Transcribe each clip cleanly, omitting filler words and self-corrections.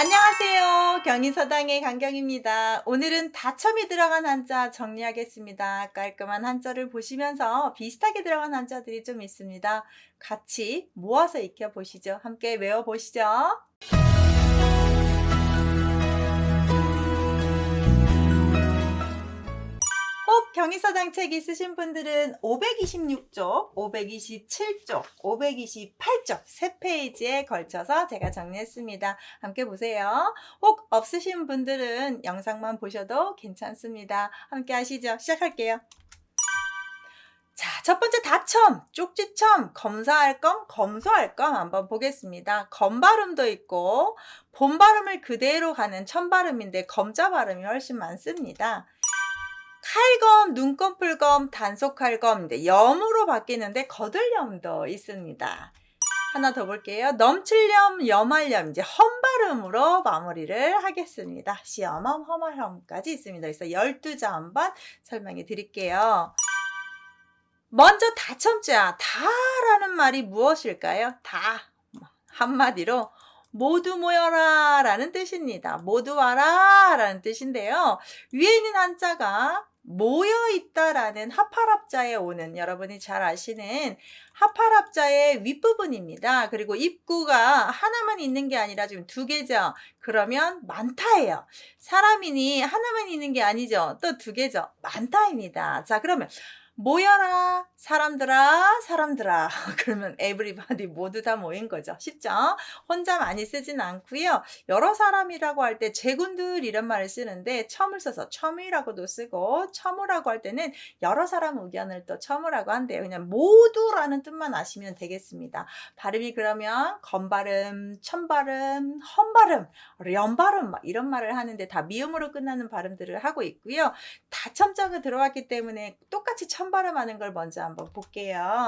안녕하세요. 경인서당의 강경입니다. 오늘은 다첨이 들어간 한자 정리하겠습니다. 깔끔한 한자를 보시면서 비슷하게 들어간 한자들이 좀 있습니다. 같이 모아서 익혀보시죠. 함께 외워보시죠. 꼭 경인서당 책 있으신 분들은 526쪽, 527쪽, 528쪽 3페이지에 걸쳐서 제가 정리했습니다. 함께 보세요. 혹 없으신 분들은 영상만 보셔도 괜찮습니다. 함께 하시죠. 시작할게요. 자, 첫 번째 다첨, 쪽지첨, 검사할 검, 검소할 검 한번 보겠습니다. 검 발음도 있고 본 발음을 그대로 가는 천 발음인데 검자 발음이 훨씬 많습니다. 칼검, 눈꺼풀검, 단속할검인데 염으로 바뀌는데 거들염도 있습니다. 하나 더 볼게요. 넘칠염, 염할염, 이제 험 발음으로 마무리를 하겠습니다. 시험험, 험할험까지 있습니다. 그래서 12자 한번 설명해 드릴게요. 먼저 다첨자, 다라는 말이 무엇일까요? 다 한마디로 모두 모여라 라는 뜻입니다. 모두 와라 라는 뜻인데요. 위에 있는 한자가 모여있다 라는 하파랍자에 오는, 여러분이 잘 아시는 하파랍자의 윗부분입니다. 그리고 입구가 하나만 있는 게 아니라 지금 두 개죠. 그러면 많다예요. 사람이니 하나만 있는 게 아니죠. 또 두 개죠. 많다입니다. 자, 그러면 모여라 사람들아 사람들아 그러면 everybody 모두 다 모인 거죠. 쉽죠? 혼자 많이 쓰진 않고요. 여러 사람이라고 할 때 제군들 이런 말을 쓰는데 첨을 써서 첨이라고도 쓰고 첨우라고 할 때는 여러 사람 의견을 또 첨우라고 한대요. 그냥 모두라는 뜻만 아시면 되겠습니다. 발음이 그러면 건발음, 첨발음, 험발음, 렴발음 이런 말을 하는데 다 미음으로 끝나는 발음들을 하고 있고요. 다첨자가 들어왔기 때문에 똑같이 첨발음하는 걸 먼저 한번 볼게요.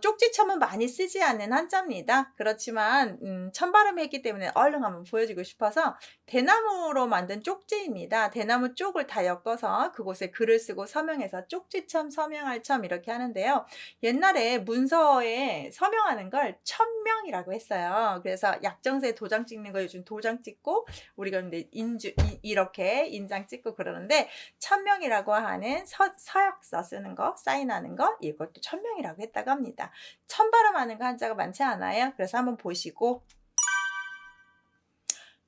쪽지첨은 많이 쓰지 않는 한자입니다. 그렇지만 첨발음했기 때문에 얼른 한번 보여주고 싶어서 대나무로 만든 쪽지입니다. 대나무 쪽을 다 엮어서 그곳에 글을 쓰고 서명해서 쪽지첨, 서명할첨 이렇게 하는데요. 옛날에 문서에 서명하는 걸 첨명이라고 했어요. 그래서 약정서에 도장 찍는 거 요즘 도장 찍고 우리가 근데 이렇게 인장 찍고 그러는데 첨명이라고 하는 서약서 쓰는 거, 사인하는 거 이것도 첨명이라고 했다고 합니다. 첨발음하는 거 한자가 많지 않아요. 그래서 한번 보시고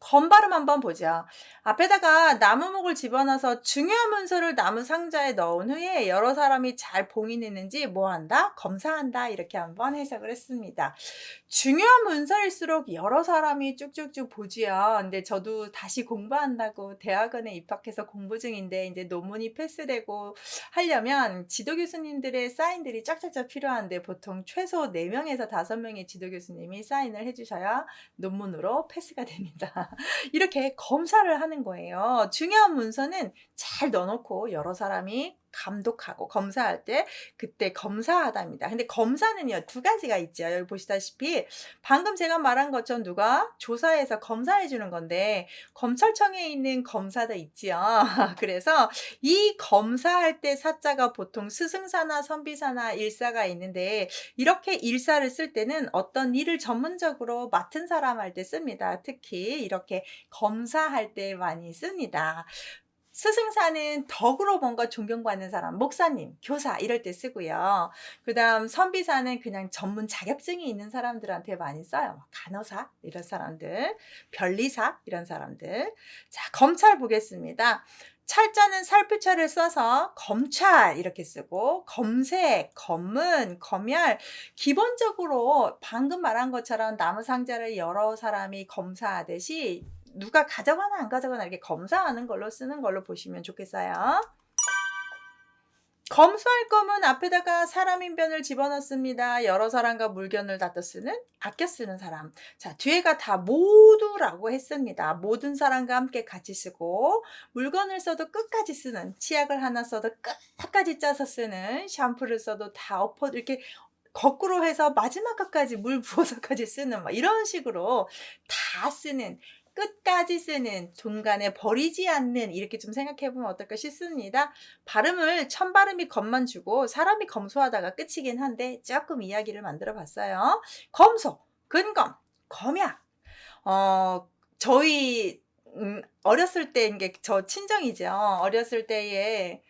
건발음 한번 보죠. 앞에다가 나무목을 집어넣어서 중요한 문서를 나무 상자에 넣은 후에 여러 사람이 잘 봉인했는지 뭐 한다? 검사한다. 이렇게 한번 해석을 했습니다. 중요한 문서일수록 여러 사람이 쭉쭉쭉 보지요. 근데 저도 다시 공부한다고 대학원에 입학해서 공부 중인데 이제 논문이 패스되고 하려면 지도 교수님들의 사인들이 쫙쫙쫙 필요한데 보통 최소 4명에서 5명의 지도 교수님이 사인을 해주셔야 논문으로 패스가 됩니다. 이렇게 검사를 하는 거예요. 중요한 문서는 잘 넣어놓고 여러 사람이 감독하고 검사할 때 그때 검사하다입니다. 근데 검사는요 2가지가 있죠. 여기 보시다시피 방금 제가 말한 것처럼 누가 조사해서 검사해 주는 건데 검찰청에 있는 검사도 있지요. 그래서 이 검사할 때 사자가 보통 스승사나 선비사나 일사가 있는데 이렇게 일사를 쓸 때는 어떤 일을 전문적으로 맡은 사람 할 때 씁니다. 특히 이렇게 검사할 때 많이 씁니다. 스승사는 덕으로 뭔가 존경받는 사람, 목사님, 교사 이럴 때 쓰고요. 그 다음 선비사는 그냥 전문 자격증이 있는 사람들한테 많이 써요. 간호사 이런 사람들, 변리사 이런 사람들. 자, 검찰 보겠습니다. 찰자는 살피철을 써서 검찰 이렇게 쓰고 검색, 검문, 검열 기본적으로 방금 말한 것처럼 나무 상자를 여러 사람이 검사하듯이 누가 가져가나 안 가져가나 이렇게 검사하는 걸로 쓰는 걸로 보시면 좋겠어요. 검수할 거면 앞에다가 사람인변을 집어넣습니다. 여러 사람과 물건을 다퉈 쓰는, 아껴 쓰는 사람. 자, 뒤에가 다 모두라고 했습니다. 모든 사람과 함께 같이 쓰고 물건을 써도 끝까지 쓰는, 치약을 하나 써도 끝까지 짜서 쓰는, 샴푸를 써도 다 엎어 이렇게 거꾸로 해서 마지막까지 물 부어서까지 쓰는 이런 식으로 다 쓰는, 끝까지 쓰는, 중간에 버리지 않는 이렇게 좀 생각해 보면 어떨까 싶습니다. 발음을 첫발음이 검만 주고 사람이 검소하다가 끝이긴 한데 조금 이야기를 만들어 봤어요. 검소, 근검, 검약. 저희 어렸을 때 이게 저 친정이죠. 어렸을 때에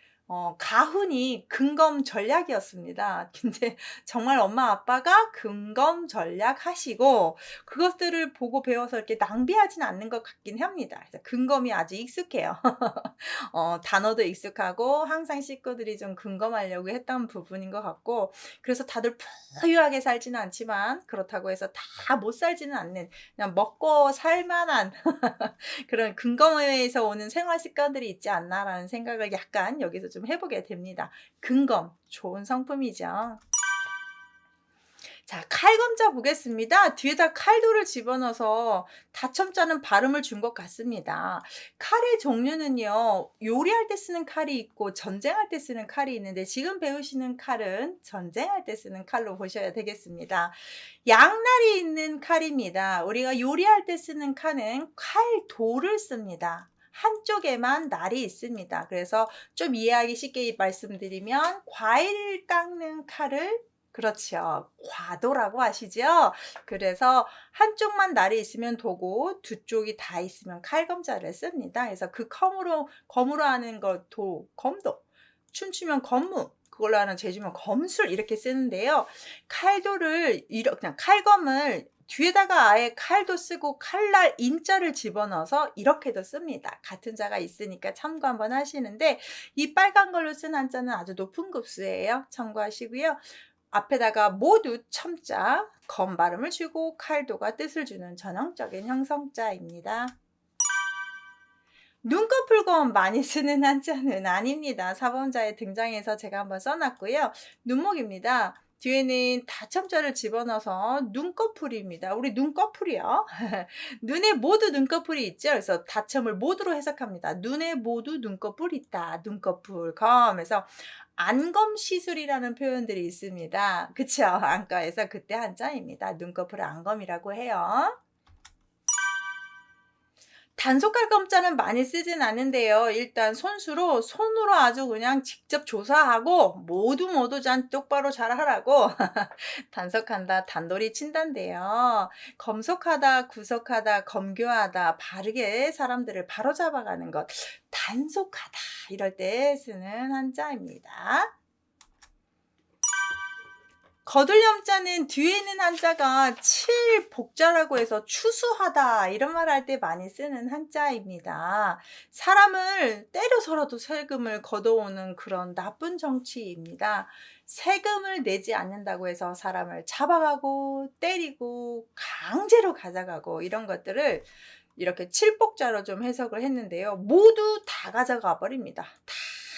가훈이 근검 전략이었습니다. 근데 정말 엄마 아빠가 근검 전략 하시고 그것들을 보고 배워서 이렇게 낭비하진 않는 것 같긴 합니다. 그래서 근검이 아주 익숙해요. 단어도 익숙하고 항상 식구들이 좀 근검하려고 했던 부분인 것 같고, 그래서 다들 부유하게 살지는 않지만 그렇다고 해서 다 못 살지는 않는, 그냥 먹고 살 만한 그런 근검에서 오는 생활 습관들이 있지 않나라는 생각을 약간 여기서 좀 해보게 됩니다. 근검 좋은 상품이죠. 자, 칼검자 보겠습니다. 뒤에다 칼도를 집어넣어서 다첨자는 발음을 준 것 같습니다. 칼의 종류는요, 요리할 때 쓰는 칼이 있고 전쟁할 때 쓰는 칼이 있는데, 지금 배우시는 칼은 전쟁할 때 쓰는 칼로 보셔야 되겠습니다. 양날이 있는 칼입니다. 우리가 요리할 때 쓰는 칼은 칼도를 씁니다. 한쪽에만 날이 있습니다. 그래서 좀 이해하기 쉽게 말씀드리면, 과일 깎는 칼을, 그렇죠, 과도라고 하시죠. 그래서 한쪽만 날이 있으면 도고 두 쪽이 다 있으면 칼검자를 씁니다. 그래서 그 검으로 하는 거 검도, 춤추면 검무, 그걸로 하는 제주면 검술, 이렇게 쓰는데요. 칼도를 그냥 칼검을 뒤에다가 아예 칼도 쓰고 칼날 인자를 집어넣어서 이렇게도 씁니다. 같은 자가 있으니까 참고 한번 하시는데, 이 빨간 걸로 쓴 한자는 아주 높은 급수예요. 참고하시고요. 앞에다가 모두 첨자, 검 발음을 주고 칼도가 뜻을 주는 전형적인 형성자입니다. 눈꺼풀검 많이 쓰는 한자는 아닙니다. 사범자에 등장해서 제가 한번 써놨고요. 눈목입니다. 뒤에는 다첨자를 집어넣어서 눈꺼풀입니다. 우리 눈꺼풀이요. 눈에 모두 눈꺼풀이 있죠. 그래서 다첨을 모두로 해석합니다. 눈에 모두 눈꺼풀 있다. 눈꺼풀 검에서 안검 시술이라는 표현들이 있습니다. 그쵸? 안과에서 그때 한자입니다. 눈꺼풀을 안검이라고 해요. 단속칼검자는 많이 쓰진 않는데요. 일단 손으로 아주 그냥 직접 조사하고 모두 잘 똑바로 잘하라고 단속한다, 단도리 친단데요. 검속하다, 구속하다, 검교하다, 바르게 사람들을 바로잡아가는 것, 단속하다, 이럴 때 쓰는 한자입니다. 거들염자는 뒤에 있는 한자가 칠복자라고 해서 추수하다, 이런 말 할 때 많이 쓰는 한자입니다. 사람을 때려서라도 세금을 걷어오는 그런 나쁜 정치입니다. 세금을 내지 않는다고 해서 사람을 잡아가고 때리고 강제로 가져가고, 이런 것들을 이렇게 칠복자로 좀 해석을 했는데요. 모두 다 가져가 버립니다.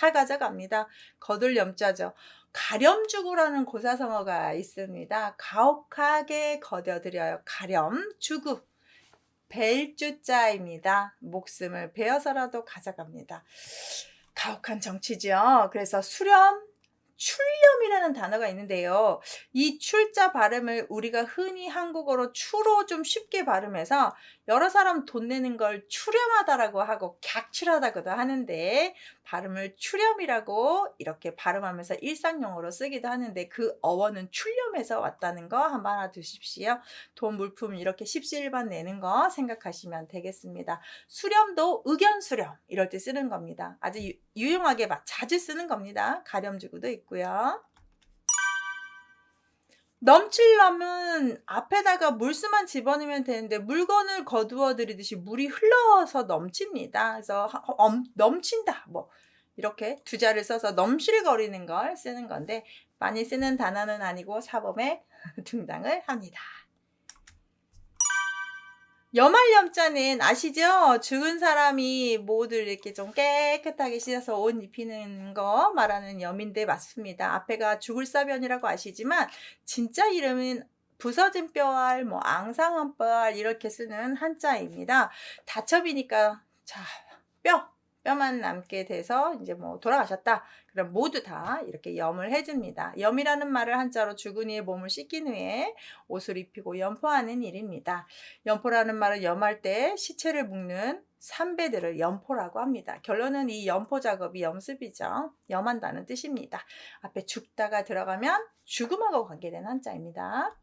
다 가져갑니다. 거들염자죠. 가렴주구라는 고사성어가 있습니다. 가혹하게 거둬들여요. 가렴주구. 벨주자입니다. 목숨을 베어서라도 가져갑니다. 가혹한 정치죠. 그래서 출렴이라는 단어가 있는데요. 이 출자 발음을 우리가 흔히 한국어로 추로 좀 쉽게 발음해서 여러 사람 돈 내는 걸 출렴하다라고 하고 객출하다고도 하는데, 발음을 출렴이라고 이렇게 발음하면서 일상용어로 쓰기도 하는데, 그 어원은 출렴에서 왔다는 거 한번 알아두십시오. 돈, 물품 이렇게 십시일반 내는 거 생각하시면 되겠습니다. 수렴도 의견 수렴, 이럴 때 쓰는 겁니다. 아주 유용하게 자주 쓰는 겁니다. 가렴주구도 있고요. 넘칠려면 앞에다가 물수만 집어넣으면 되는데, 물건을 거두어 들이듯이 물이 흘러서 넘칩니다. 그래서 넘친다, 뭐 이렇게 두 자를 써서 넘실거리는 걸 쓰는 건데, 많이 쓰는 단어는 아니고 사범에 등장을 합니다. 염할염자는 아시죠? 죽은 사람이 모두 이렇게 좀 깨끗하게 씻어서 옷 입히는 거 말하는 염인데 맞습니다. 앞에가 죽을사변이라고 아시지만 진짜 이름은 부서진 뼈알, 앙상한 뼈알, 이렇게 쓰는 한자입니다. 다첩이니까 자, 뼈만 남게 돼서 이제 돌아가셨다, 그럼 모두 다 이렇게 염을 해줍니다. 염이라는 말을 한자로 죽은 이의 몸을 씻긴 후에 옷을 입히고 염포하는 일입니다. 염포라는 말은 염할 때 시체를 묶는 삼배들을 염포라고 합니다. 결론은 이 염포 작업이 염습이죠. 염한다는 뜻입니다. 앞에 죽다가 들어가면 죽음하고 관계된 한자입니다.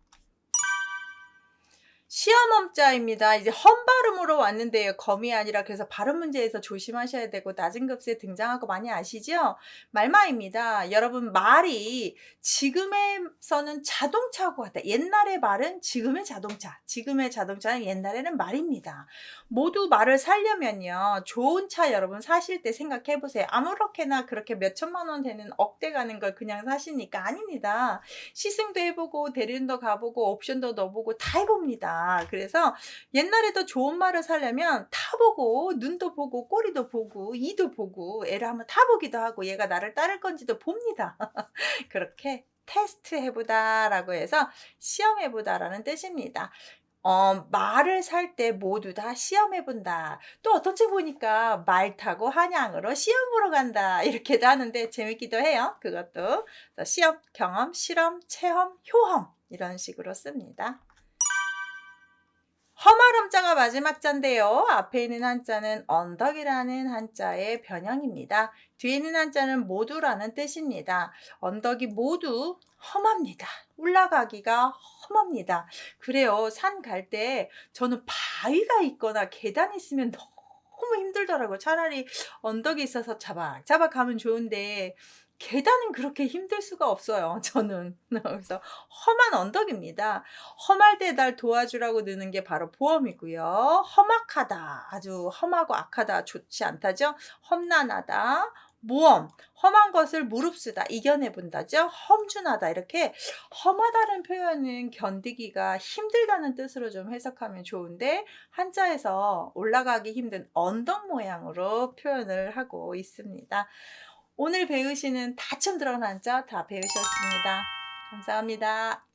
시험음자입니다. 이제 험 발음으로 왔는데요. 검이 아니라 그래서 발음 문제에서 조심하셔야 되고 낮은 급수에 등장하고 많이 아시죠? 말마입니다. 여러분 말이 지금에서는 자동차고 하다. 옛날의 말은 지금의 자동차. 지금의 자동차는 옛날에는 말입니다. 모두 말을 살려면요. 좋은 차 여러분 사실 때 생각해 보세요. 아무렇게나 그렇게 몇 천만 원 되는 억대 가는 걸 그냥 사시니까 아닙니다. 시승도 해보고 대리운도 가보고 옵션도 넣어보고 다 해봅니다. 그래서 옛날에도 좋은 말을 살려면 타보고 눈도 보고 꼬리도 보고 이도 보고 애를 한번 타보기도 하고 얘가 나를 따를 건지도 봅니다. 그렇게 테스트 해보다라고 해서 시험해보다라는 뜻입니다. 말을 살 때 모두 다 시험해본다. 또 어떤 책 보니까 말 타고 한양으로 시험 보러 간다. 이렇게도 하는데 재밌기도 해요. 그것도. 그래서 시험, 경험, 실험, 체험, 효험. 이런 식으로 씁니다. 험할 함자가 마지막 자인데요. 앞에 있는 한자는 언덕이라는 한자의 변형입니다. 뒤에 있는 한자는 모두라는 뜻입니다. 언덕이 모두 험합니다. 올라가기가 험합니다. 그래요. 산 갈 때 저는 바위가 있거나 계단이 있으면 너무 힘들더라고요. 차라리 언덕이 있어서 자박자박 가면 좋은데 계단은 그렇게 힘들 수가 없어요. 저는. 그래서 험한 언덕입니다. 험할 때 날 도와주라고 느는 게 바로 보험이고요. 험악하다. 아주 험하고 악하다. 좋지 않다죠. 험난하다. 모험. 험한 것을 무릅쓰다. 이겨내 본다죠. 험준하다. 이렇게 험하다는 표현은 견디기가 힘들다는 뜻으로 좀 해석하면 좋은데 한자에서 올라가기 힘든 언덕 모양으로 표현을 하고 있습니다. 오늘 배우시는 다 처음 들어간 한자 다 배우셨습니다. 감사합니다.